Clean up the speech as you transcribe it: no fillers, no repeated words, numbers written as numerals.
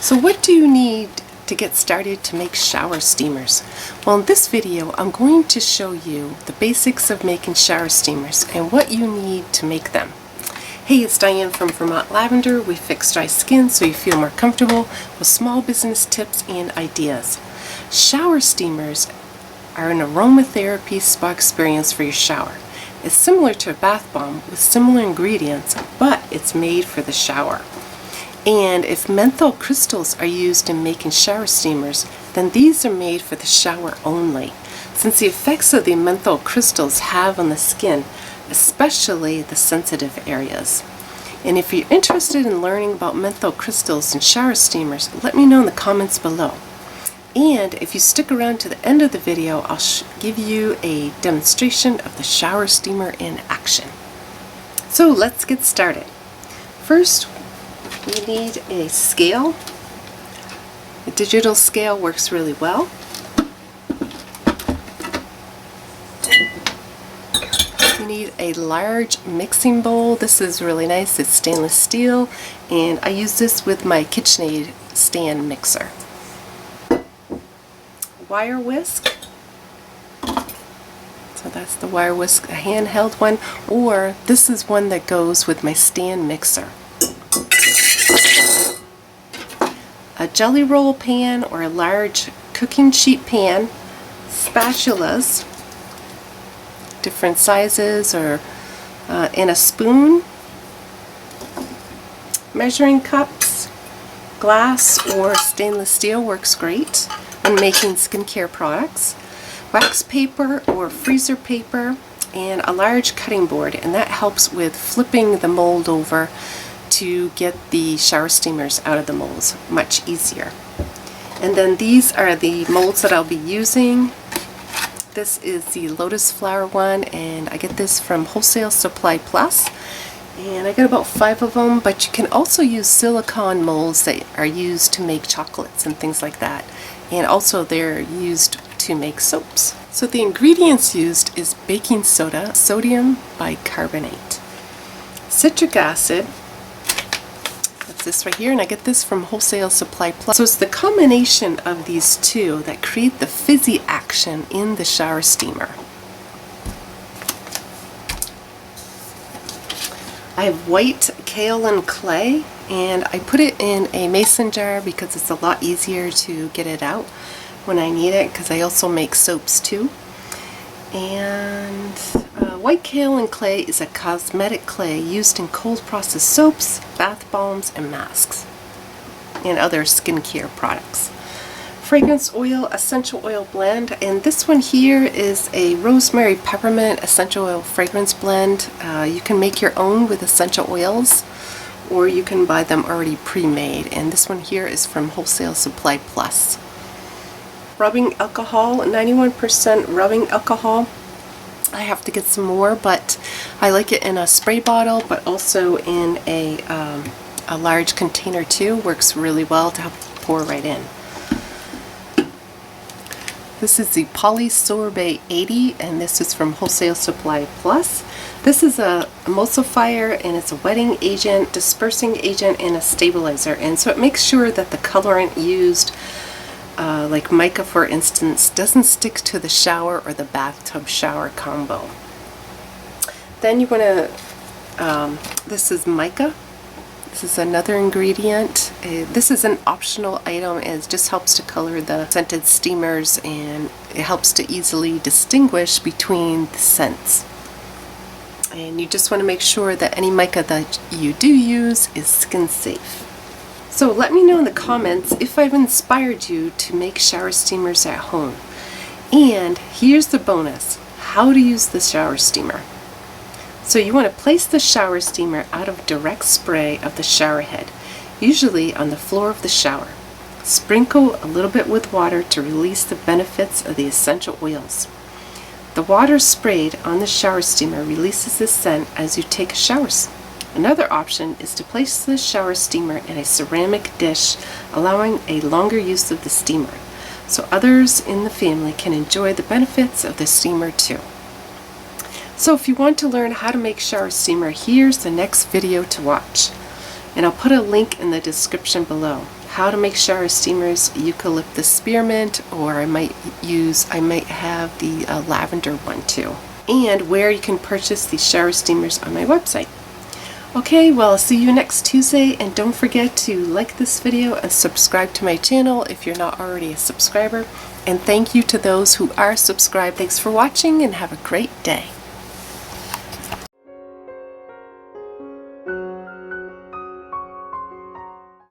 So what do you need to get started to make shower steamers? Well, in this video I'm going to show you the basics of making shower steamers and what you need to make them. Hey, it's Diane from Vermont Lavender. We fix dry skin so you feel more comfortable with small business tips and ideas. Shower steamers are an aromatherapy spa experience for your shower. It's similar to a bath bomb with similar ingredients, but it's made for the shower. And if menthol crystals are used in making shower steamers, then these are made for the shower only, since the effects of the menthol crystals have on the skin, especially the sensitive areas. And if you're interested in learning about menthol crystals and shower steamers, let me know in the comments below. And if you stick around to the end of the video, I'll give you a demonstration of the shower steamer in action. So let's get started. First, we need a scale. A digital scale works really well. You need a large mixing bowl. This is really nice. It's stainless steel, and I use this with my KitchenAid stand mixer. Wire whisk. So that's the wire whisk, a handheld one, or this is one that goes with my stand mixer. A jelly roll pan or a large cooking sheet pan, spatulas, different sizes, or and a spoon, measuring cups, glass or stainless steel works great when making skincare products, wax paper or freezer paper, and a large cutting board, and that helps with flipping the mold over to get the shower steamers out of the molds much easier. And then these are the molds that I'll be using. This is the lotus flower one, and I get this from Wholesale Supply Plus, and I got about 5 of them, but you can also use silicone molds that are used to make chocolates and things like that, and also they're used to make soaps. So the ingredients used is baking soda, sodium bicarbonate, citric acid, this right here, and I get this from Wholesale Supply Plus. So it's the combination of these two that create the fizzy action in the shower steamer. I have white kaolin clay, and I put it in a mason jar because it's a lot easier to get it out when I need it, because I also make soaps too. And white kaolin clay is a cosmetic clay used in cold processed soaps, bath bombs, and masks, and other skincare products. Fragrance oil, essential oil blend, and this one here is a rosemary peppermint essential oil fragrance blend. You can make your own with essential oils, or you can buy them already pre-made, and this one here is from Wholesale Supply Plus. Rubbing alcohol, 91% rubbing alcohol. I have to get some more, but I like it in a spray bottle, but also in a large container too. Works really well to help pour right in. This is the Polysorbate 80, and this is from Wholesale Supply Plus. This is a emulsifier, and it's a wetting agent, dispersing agent, and a stabilizer, and so it makes sure that the colorant used, like mica for instance, doesn't stick to the shower or the bathtub shower combo. Then you want to, this is mica. This is another ingredient. This is an optional item, and it just helps to color the scented steamers, and it helps to easily distinguish between the scents. And you just want to make sure that any mica that you do use is skin safe. So let me know in the comments if I've inspired you to make shower steamers at home. And here's the bonus, how to use the shower steamer. So you want to place the shower steamer out of direct spray of the shower head, usually on the floor of the shower. Sprinkle a little bit with water to release the benefits of the essential oils. The water sprayed on the shower steamer releases the scent as you take a shower. Another option is to place the shower steamer in a ceramic dish, allowing a longer use of the steamer, so others in the family can enjoy the benefits of the steamer too. So if you want to learn how to make shower steamer, here's the next video to watch. And I'll put a link in the description below. how to make shower steamers, eucalyptus spearmint, or I might have the lavender one too, and where you can purchase these shower steamers on my website. Okay, well, I'll see you next Tuesday, and don't forget to like this video and subscribe to my channel if you're not already a subscriber. And thank you to those who are subscribed. Thanks for watching and have a great day.